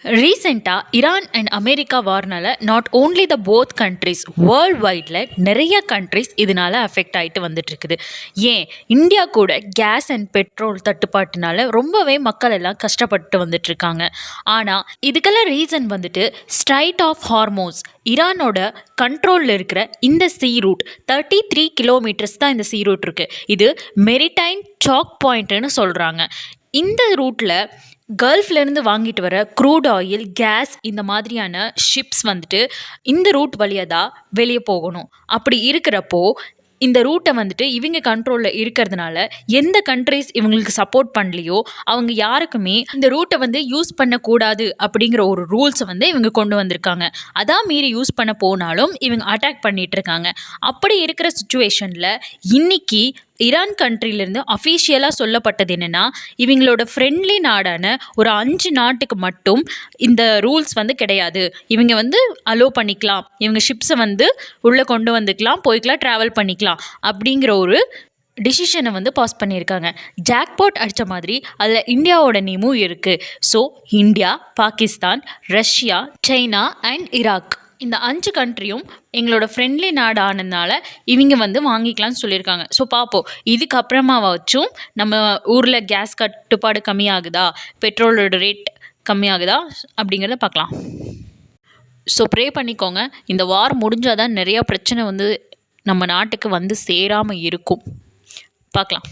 ரீசெண்டாக Iran and America வார்னால not only the both countries world வைடில் நிறைய கண்ட்ரிஸ் இதனால் அஃபெக்ட் ஆகிட்டு வந்துட்டுருக்குது. ஏன் இந்தியா கூட கேஸ் அண்ட் பெட்ரோல் தட்டுப்பாட்டுனால ரொம்பவே மக்கள் எல்லாம் கஷ்டப்பட்டு வந்துட்டுருக்காங்க. ஆனால் இதுக்கெல்லாம் ரீசன் வந்துட்டு ஸ்ட்ரைட் ஆஃப் ஹார்மோஸ், ஈரானோட கண்ட்ரோலில் இருக்கிற இந்த சீ ரூட் 33 கிலோமீட்டர்ஸ் தான் இந்த சீ ரூட் இருக்குது. இது மெரிடைம் சாக் பாயிண்ட்டுன்னு சொல்கிறாங்க. இந்த ரூட்டில் கல்ஃப்லேருந்து வாங்கிட்டு வர க்ரூட் ஆயில், கேஸ் இந்த மாதிரியான ஷிப்ஸ் வந்துட்டு இந்த ரூட் வழியாக தான் வெளியே போகணும். அப்படி இருக்கிறப்போ இந்த ரூட்டை வந்துட்டு இவங்க கண்ட்ரோலில் இருக்கிறதுனால எந்த கண்ட்ரிஸ் இவங்களுக்கு சப்போர்ட் பண்ணலையோ அவங்க யாருக்குமே இந்த ரூட்டை வந்து யூஸ் பண்ணக்கூடாது அப்படிங்கிற ஒரு ரூல்ஸை வந்து இவங்க கொண்டு வந்திருக்காங்க. அதான் மீறி யூஸ் பண்ண போனாலும் இவங்க அட்டாக் பண்ணிட்டு இருக்காங்க. அப்படி இருக்கிற சுச்சுவேஷனில் இன்னைக்கு ஈரான் கண்ட்ரிலேருந்து அஃபீஷியலாக சொல்லப்பட்டது என்னென்னா, இவங்களோட ஃப்ரெண்ட்லி நாடான ஒரு 5 நாட்டுக்கு மட்டும் இந்த ரூல்ஸ் வந்து கிடையாது. இவங்க வந்து அலோவ் பண்ணிக்கலாம், இவங்க ஷிப்ஸை வந்து உள்ளே கொண்டு வந்துக்கலாம், போய்க்கலாம், ட்ராவல் பண்ணிக்கலாம் அப்படிங்கிற ஒரு டிசிஷனை வந்து பாஸ் பண்ணியிருக்காங்க. ஜாக்பாட் அடித்த மாதிரி அதில் இந்தியாவோட நேமும் இருக்குது. So India, Pakistan, Russia, China and Iraq இந்த 5 கண்ட்ரியும் எங்களோட ஃப்ரெண்ட்லி நாடு ஆனதுனால இவங்க வந்து வாங்கிக்கலாம்னு சொல்லியிருக்காங்க. ஸோ பார்ப்போம், இதுக்கப்புறமா வச்சும் நம்ம ஊரில் கேஸ் கட்டுப்பாடு கம்மியாகுதா, பெட்ரோலோட ரேட் கம்மியாகுதா அப்படிங்கிறத பார்க்கலாம். ஸோ ப்ரே பண்ணிக்கோங்க. இந்த வார் முடிஞ்சால் தான் நிறையா பிரச்சனை வந்து நம்ம நாட்டுக்கு வந்து சேராமல் இருக்கும். பார்க்கலாம்.